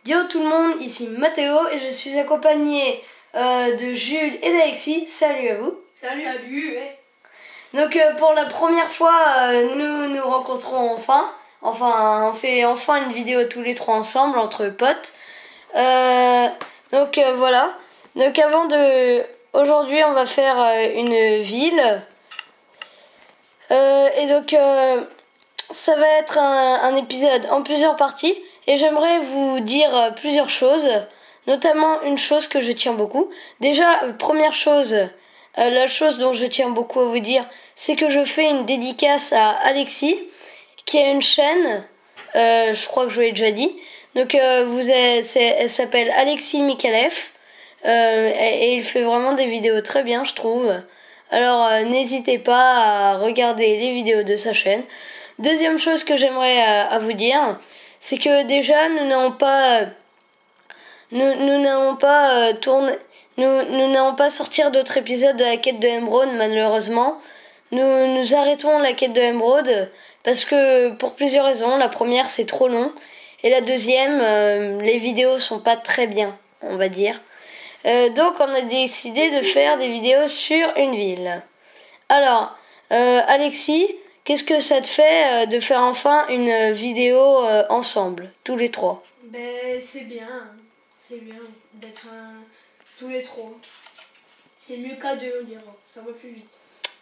Yo tout le monde, ici Mathéo et je suis accompagné de Jules et d'Alexis. Salut à vous. Salut. Salut. Donc pour la première fois, nous nous rencontrons enfin. Enfin, on fait enfin une vidéo tous les trois ensemble, entre potes. Donc voilà. Donc aujourd'hui, on va faire une ville. Et donc ça va être un épisode en plusieurs parties. Et j'aimerais vous dire plusieurs choses. Notamment une chose que je tiens beaucoup. Déjà, première chose, la chose dont je tiens beaucoup à vous dire, c'est que je fais une dédicace à Alexis, qui a une chaîne, je crois que je vous l'ai déjà dit. Donc elle s'appelle Alexis Mikalev, et il fait vraiment des vidéos très bien, je trouve. Alors n'hésitez pas à regarder les vidéos de sa chaîne. Deuxième chose que j'aimerais à vous dire, c'est que déjà nous n'avons pas nous n'allons pas sortir d'autres épisodes de la quête de Emerald, malheureusement. Nous arrêtons la quête de Emerald parce que pour plusieurs raisons. La première, c'est trop long, et la deuxième, les vidéos sont pas très bien, on va dire. Donc on a décidé de faire des vidéos sur une ville. Alors Alexis, qu'est-ce que ça te fait de faire enfin une vidéo ensemble, tous les trois? Ben c'est bien d'être tous les trois. C'est mieux qu'à deux, on dira. Ça va plus vite.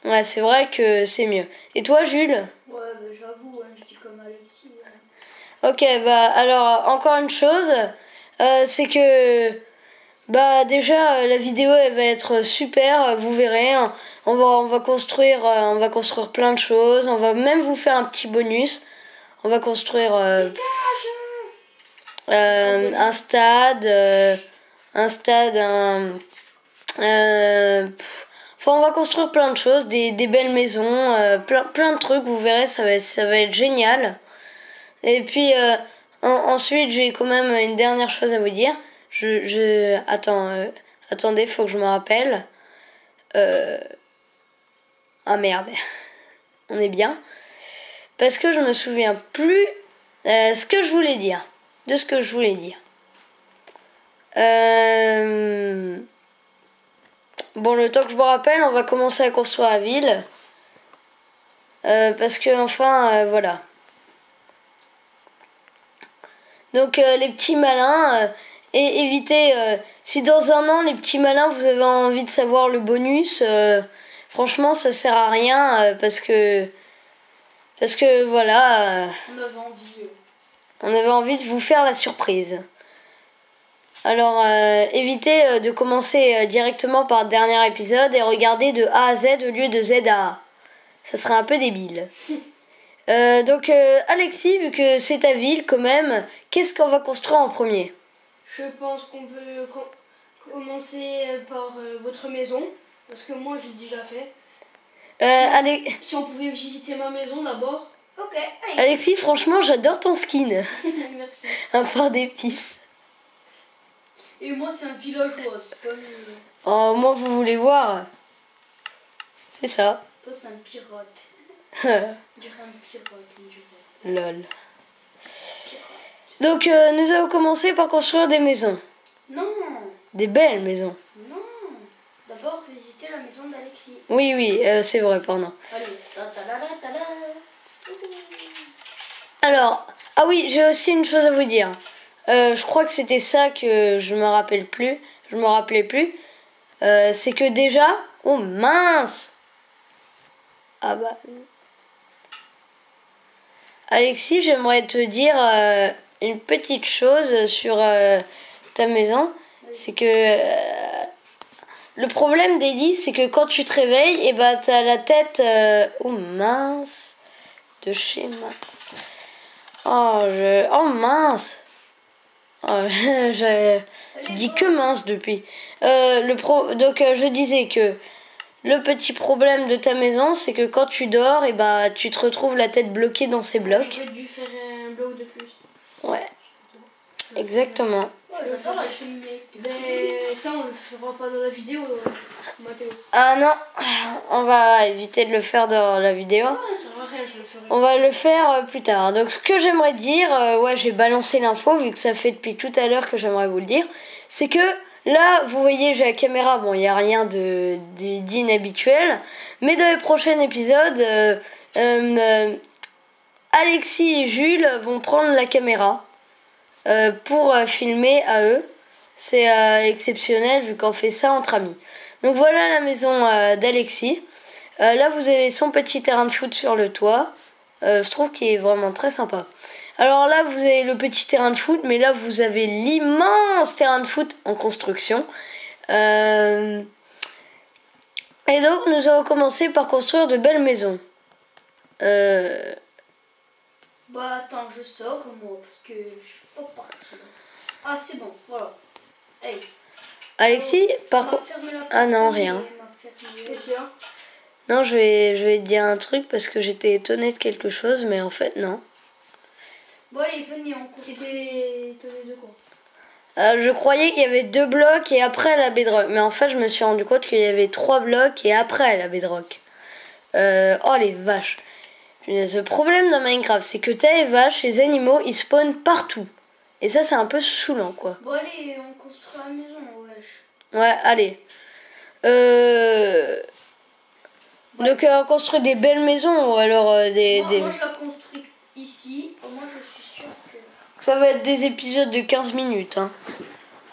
Ouais, c'est vrai que c'est mieux. Et toi, Jules? Ouais, ben j'avoue, hein, je dis comme Alexis. Ok, bah alors encore une chose, c'est que déjà la vidéo elle va être super, vous verrez. Hein. On va construire plein de choses. On va même vous faire un petit bonus. On va construire un stade, on va construire plein de choses, des belles maisons, plein de trucs, vous verrez, ça va être génial. Et puis ensuite, j'ai quand même une dernière chose à vous dire. Attendez, faut que je me rappelle. Ah merde, on est bien. Parce que je me souviens plus de ce que je voulais dire. Bon, le temps que je me rappelle, on va commencer à construire la ville. Parce que, enfin, voilà. Donc, les petits malins, et évitez... si dans un an, les petits malins, vous avez envie de savoir le bonus, franchement, ça sert à rien, parce que voilà... on avait envie de vous faire la surprise. Alors, évitez de commencer directement par le dernier épisode et regardez de A à Z au lieu de Z à A. Ça serait un peu débile. Donc, Alexis, vu que c'est ta ville quand même, qu'est-ce qu'on va construire en premier? Je pense qu'on peut commencer par votre maison, parce que moi je l'ai déjà fait. Si on pouvait visiter ma maison d'abord. Ok. Allez. Alexis, franchement, j'adore ton skin. Merci. Un phare d'épices. Et moi, c'est un villageois, c'est pas Oh, moi, vous voulez voir? C'est ça. Toi, c'est un pirate. On dirait un pirate. Lol. Donc, nous allons commencer par construire des maisons. Non. Des belles maisons. Non. D'abord, visiter la maison d'Alexis. Oui, c'est vrai, pardon. Allez. Alors, ah oui, j'ai aussi une chose à vous dire. Je crois que c'était ça que je me rappelais plus. C'est que déjà... Oh mince! Ah bah... Alexis, j'aimerais te dire une petite chose sur ta maison. C'est que... le problème d'Ellie, c'est que quand tu te réveilles, et bah t'as la tête... oh mince! De schéma. Oh mince! Je dis que mince depuis. Donc je disais que le petit problème de ta maison, c'est que quand tu dors, et bah tu te retrouves la tête bloquée dans ces blocs. Je vais lui faire un bloc de plus. Ouais. Exactement. Je vais faire la cheminée. Mais ça, on le fera pas dans la vidéo, Mathéo. Ah non, on va éviter de le faire dans la vidéo. Ouais, ça sert à rien. je le ferai. On va le faire plus tard. Donc ce que j'aimerais dire, ouais, j'ai balancé l'info vu que ça fait depuis tout à l'heure que j'aimerais vous le dire, c'est que là, vous voyez, j'ai la caméra, bon, il n'y a rien d'inhabituel, mais dans les prochains épisodes, Alexis et Jules vont prendre la caméra pour filmer à eux. C'est exceptionnel vu qu'on fait ça entre amis. Donc voilà la maison d'Alexis. Là vous avez son petit terrain de foot sur le toit. Je trouve qu'il est vraiment très sympa. Alors là vous avez le petit terrain de foot, mais là vous avez l'immense terrain de foot en construction. Et donc nous allons commencer par construire de belles maisons. Bah attends, je sors moi parce que je suis pas partie. Ah c'est bon, voilà. Hey. Alexis, par contre... Ah non, rien. C'est sûr. Non, je vais te dire un truc parce que j'étais étonnée de quelque chose, mais en fait, non. Bon allez, venez, on court. T'étais étonnée de quoi? Je croyais qu'il y avait 2 blocs et après la bedrock. Mais en fait, je me suis rendu compte qu'il y avait 3 blocs et après la bedrock. Oh, les vaches. Ce problème dans Minecraft, c'est que t'as les vaches, les animaux, ils spawnent partout. Et ça, c'est un peu saoulant, quoi. Bon allez, on construit la maison, wesh. Ouais, allez. Ouais. Donc on construit des belles maisons ou alors Moi, je la construis ici. Moi je suis sûre que... Ça va être des épisodes de 15 minutes. Hein.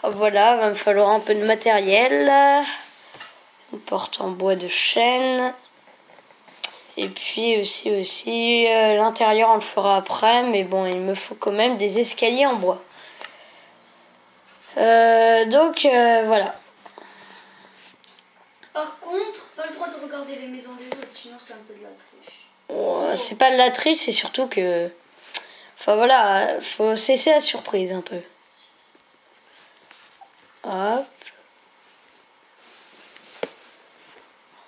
Voilà, va me falloir un peu de matériel. Une porte en bois de chêne. Et puis aussi l'intérieur on le fera après. Mais bon, il me faut quand même des escaliers en bois. Donc voilà. Par contre, pas le droit de regarder les maisons des autres, sinon c'est un peu de la triche. Oh, c'est pas de la triche, c'est surtout que... Enfin voilà, faut cesser la surprise un peu. Hop.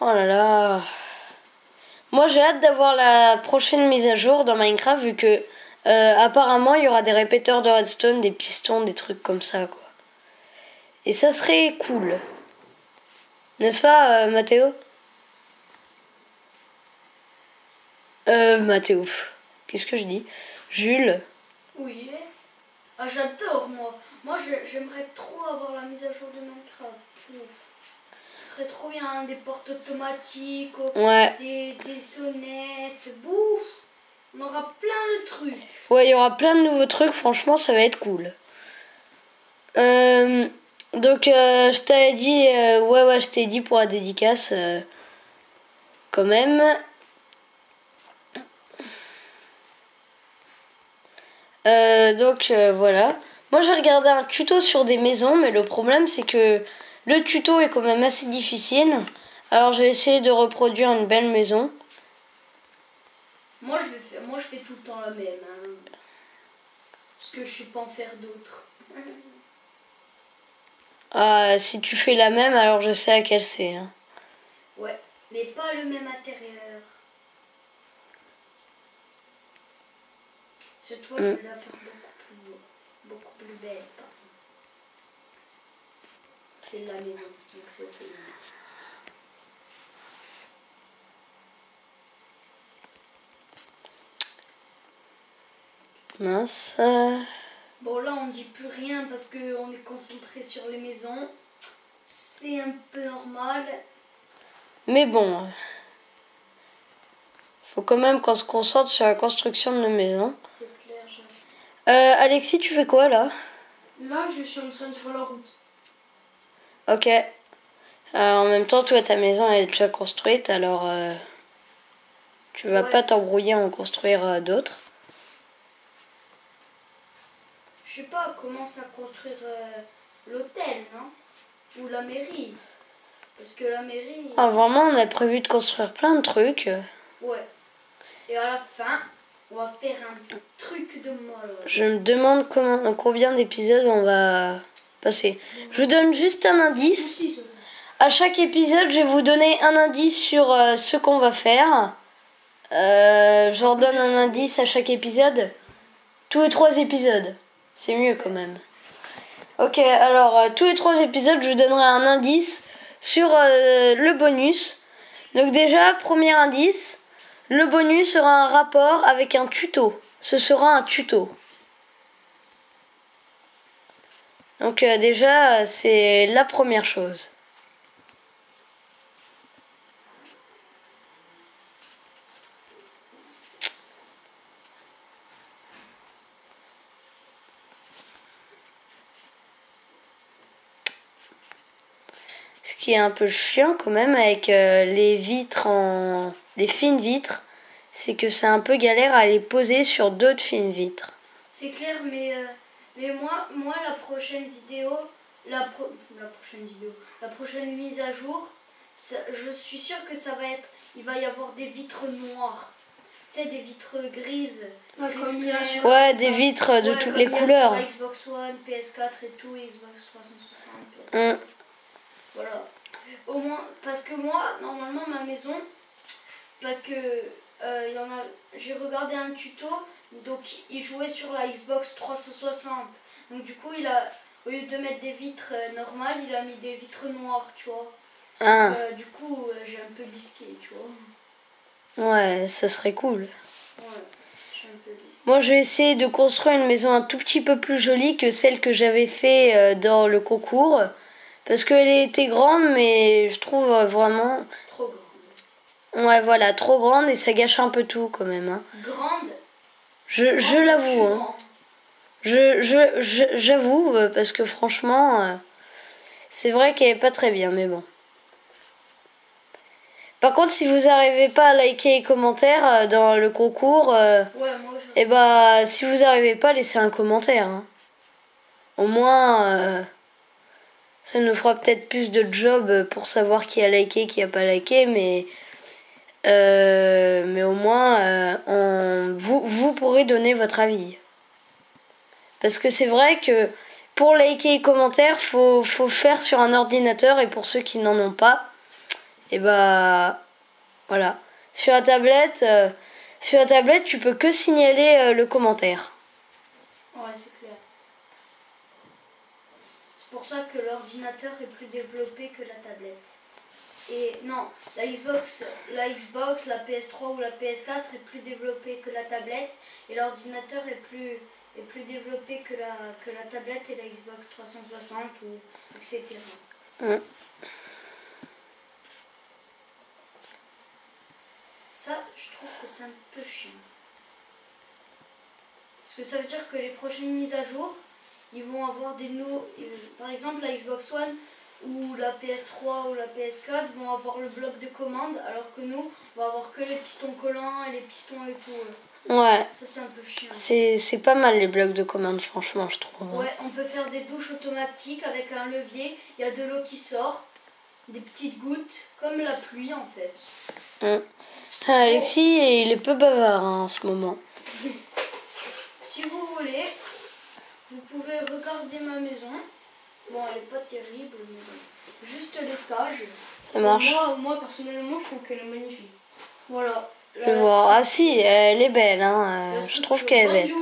Oh là là. Moi j'ai hâte d'avoir la prochaine mise à jour dans Minecraft vu que apparemment il y aura des répéteurs de redstone, des pistons, des trucs comme ça quoi. Et ça serait cool. N'est-ce pas Mathéo? Mathéo. Qu'est-ce que je dis? Jules. Oui. Ah j'adore moi. Moi j'aimerais trop avoir la mise à jour de Minecraft. Ouf. Ce serait trop bien, des portes automatiques, ouais. des sonnettes, bouf. On aura plein de trucs. Ouais, il y aura plein de nouveaux trucs, franchement ça va être cool. Donc je t'avais dit, ouais, je t'ai dit pour la dédicace, quand même. Donc voilà. Moi j'ai regardé un tuto sur des maisons, mais le problème c'est que le tuto est quand même assez difficile. Alors j'ai essayé de reproduire une belle maison. Moi je fais tout le temps la même. Hein. Parce que je sais pas en faire d'autres. Ah, si tu fais la même, alors je sais à quelle c'est. Hein. Ouais, mais pas le même intérieur. Cette fois, je vais la faire beaucoup plus belle. C'est la maison, donc c'est au féminin. Mince. Bon là on dit plus rien parce qu'on est concentré sur les maisons. C'est un peu normal. Mais bon. Faut quand même qu'on se concentre sur la construction de nos maisons. C'est clair. Alexis, tu fais quoi là? Là je suis en train de faire la route. Ok. En même temps, toi ta maison elle est déjà construite, alors tu vas pas t'embrouiller à en construire d'autres. Je sais pas, commence à construire l'hôtel, non? Ou la mairie. Parce que la mairie... Ah, vraiment, on a prévu de construire plein de trucs. Ouais. Et à la fin, on va faire un truc de malade. Je me demande combien d'épisodes on va passer. Je vous donne juste un indice. À chaque épisode, je vais vous donner un indice sur ce qu'on va faire. J'en donne un indice à chaque épisode. Tous les 3 épisodes. C'est mieux quand même. Ok, alors tous les 3 épisodes, je vous donnerai un indice sur le bonus. Donc déjà, premier indice, Le bonus sera un rapport avec un tuto. Ce sera un tuto. Donc déjà, c'est la première chose. Ce qui est un peu chiant quand même avec les vitres les fines vitres, c'est que c'est un peu galère à les poser sur d'autres fines vitres. C'est clair, mais moi la prochaine vidéo, la prochaine mise à jour, je suis sûre que ça va être, il va y avoir des vitres noires. Tu sais, des vitres grises. Ouais, des vitres de toutes les couleurs. Xbox One, PS4 et tout, Xbox 360, PS4. Voilà. Au moins, parce que moi, normalement, ma maison, parce que j'ai regardé un tuto, donc il jouait sur la Xbox 360. Donc du coup, au lieu de mettre des vitres normales, il a mis des vitres noires, tu vois. Du coup, j'ai un peu bisqué, tu vois. Ouais, ça serait cool. Ouais, j'ai un peu bisqué. Moi, je vais essayer de construire une maison un tout petit peu plus jolie que celle que j'avais fait dans le concours. Parce qu'elle était grande, mais je trouve vraiment... Trop grande. Ouais, voilà, trop grande et ça gâche un peu tout quand même. Hein. Grande. Je l'avoue. Hein. J'avoue, parce que franchement, c'est vrai qu'elle est pas très bien, mais bon. Par contre, si vous n'arrivez pas à liker et commentaires dans le concours, et bah, si vous n'arrivez pas, laissez un commentaire. Hein. Au moins, ça nous fera peut-être plus de job pour savoir qui a liké, qui a pas liké, mais au moins, vous pourrez donner votre avis. Parce que c'est vrai que pour liker et commentaires, faut faire sur un ordinateur, et pour ceux qui n'en ont pas, et bah voilà. Sur la tablette, tu peux que signaler le commentaire. Ouais, c'est clair. C'est pour ça que l'ordinateur est plus développé que la tablette. Et non, la Xbox, la PS3 ou la PS4 est plus développée que la tablette, et l'ordinateur est plus développé que la tablette et la Xbox 360 ou etc. Ça, je trouve que c'est un peu chiant. Parce que ça veut dire que les prochaines mises à jour, ils vont avoir des nouveaux... Par exemple, la Xbox One ou la PS3 ou la PS4 vont avoir le bloc de commande, alors que nous, on va avoir que les pistons collants et les pistons et tout. Ouais. Ça, c'est un peu chiant. C'est pas mal les blocs de commande, franchement, je trouve. Ouais, on peut faire des douches automatiques avec un levier. Il y a de l'eau qui sort, des petites gouttes, comme la pluie en fait. Alexis, il est peu bavard en ce moment. Si vous voulez, vous pouvez regarder ma maison. Bon, elle est pas terrible, mais bon. Juste l'étage. Ça marche. Moi, personnellement, je trouve qu'elle est magnifique. Voilà. Je vais voir. Ah si, elle est belle. Hein. Je trouve qu'elle est belle.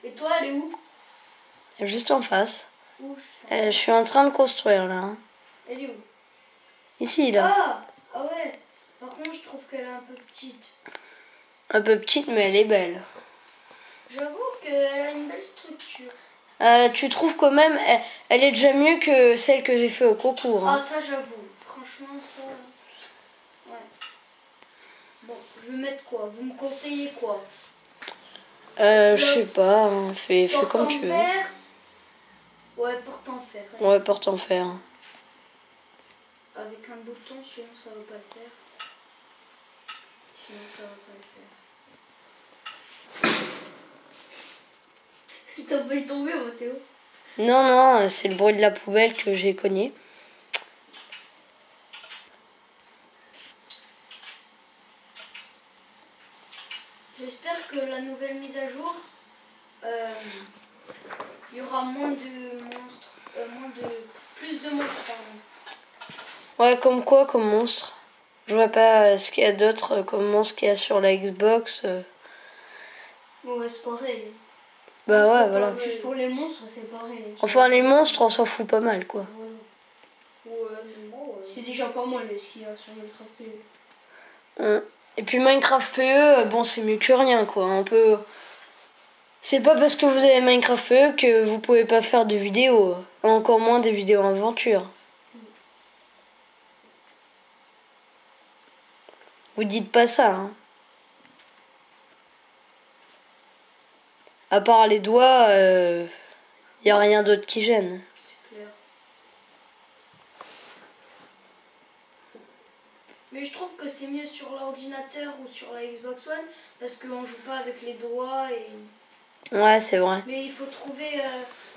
Et toi, elle est où? Elle est juste en face. Où? Je suis en train de construire là. Hein. Elle est où? Ici, là. Ah ouais. Par contre, je trouve qu'elle est un peu petite. Un peu petite, mais elle est belle. J'avoue qu'elle a une belle structure. Tu trouves quand même, elle est déjà mieux que celle que j'ai fait au concours. Hein. Ah, ça j'avoue. Franchement, ça... Ouais. Bon, je vais mettre quoi? Vous me conseillez quoi? Je sais pas, hein. Fais comme tu veux. Ouais, porte en fer. Ouais, porte en fer. Avec un bouton, sinon ça va pas le faire. Sinon ça va pas le faire. Il t'a failli tomber, Mathéo? Non, c'est le bruit de la poubelle que j'ai cogné. J'espère que la nouvelle mise à jour, il y aura moins de monstres, plus de monstres, pardon. Ouais, comme quoi, comme monstre? Je vois pas ce qu'il y a d'autre comme monstre qu'il y a sur la Xbox. Ouais, c'est pareil. Bah ouais, voilà. Juste pour les monstres, c'est pareil. Enfin, les monstres, on s'en fout pas mal, quoi. Ouais, c'est déjà pas mal ce qu'il y a sur notre AP. Et puis Minecraft PE, bon c'est mieux que rien quoi. On peut... C'est pas parce que vous avez Minecraft PE que vous pouvez pas faire de vidéos. Encore moins des vidéos aventure. Vous dites pas ça, hein. À part les doigts, y a rien d'autre qui gêne. C'est clair. Mais je trouve que c'est mieux sur l'ordinateur ou sur la Xbox One parce qu'on joue pas avec les doigts et... Ouais, c'est vrai. Mais il faut trouver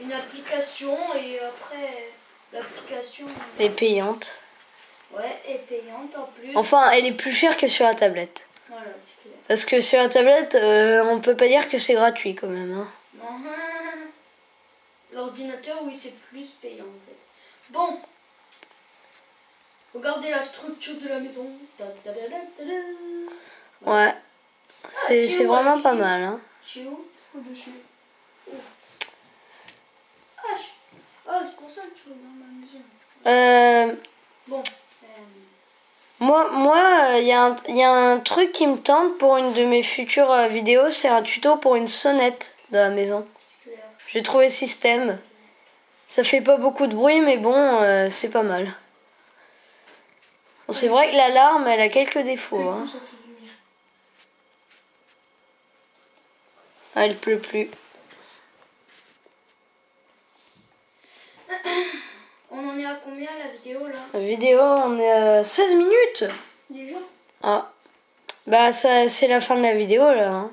une application et après l'application... Elle est payante. Ouais, est payante en plus. Enfin, elle est plus chère que sur la tablette. Voilà, c'est clair. Parce que sur la tablette, on peut pas dire que c'est gratuit quand même. Hein. Non. L'ordinateur, oui, c'est plus payant en fait. Bon. Regardez la structure de la maison. Ouais. C'est vraiment pas mal. Hein. Tu es où? Au-dessus. Ah, c'est pour ça que tu regardes ma maison. Bon. Moi, y a un truc qui me tente pour une de mes futures vidéos, c'est un tuto pour une sonnette dans la maison. J'ai trouvé système. Ça fait pas beaucoup de bruit, mais bon, c'est pas mal. Bon, c'est vrai que l'alarme, elle a quelques défauts. Hein. Ah, il pleut plus. On en est à combien la vidéo là? La vidéo, on est à 16 minutes. Déjà? Ah. Bah, ça, c'est la fin de la vidéo là. Hein.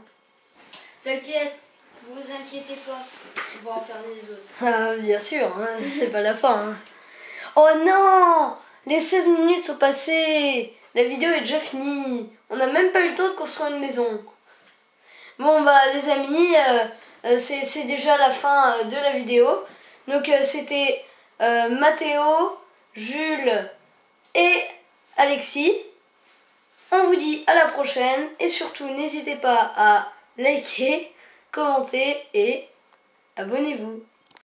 T'inquiète, vous inquiétez pas. On va en faire des autres. Ah, bien sûr, hein, c'est pas la fin. Hein. Oh non! Les 16 minutes sont passées. La vidéo est déjà finie. On n'a même pas eu le temps de construire une maison. Bon, bah, les amis, c'est déjà la fin de la vidéo. Donc, c'était Mathéo, Jules et Alexis. On vous dit à la prochaine. Et surtout, n'hésitez pas à liker, commenter et abonnez-vous.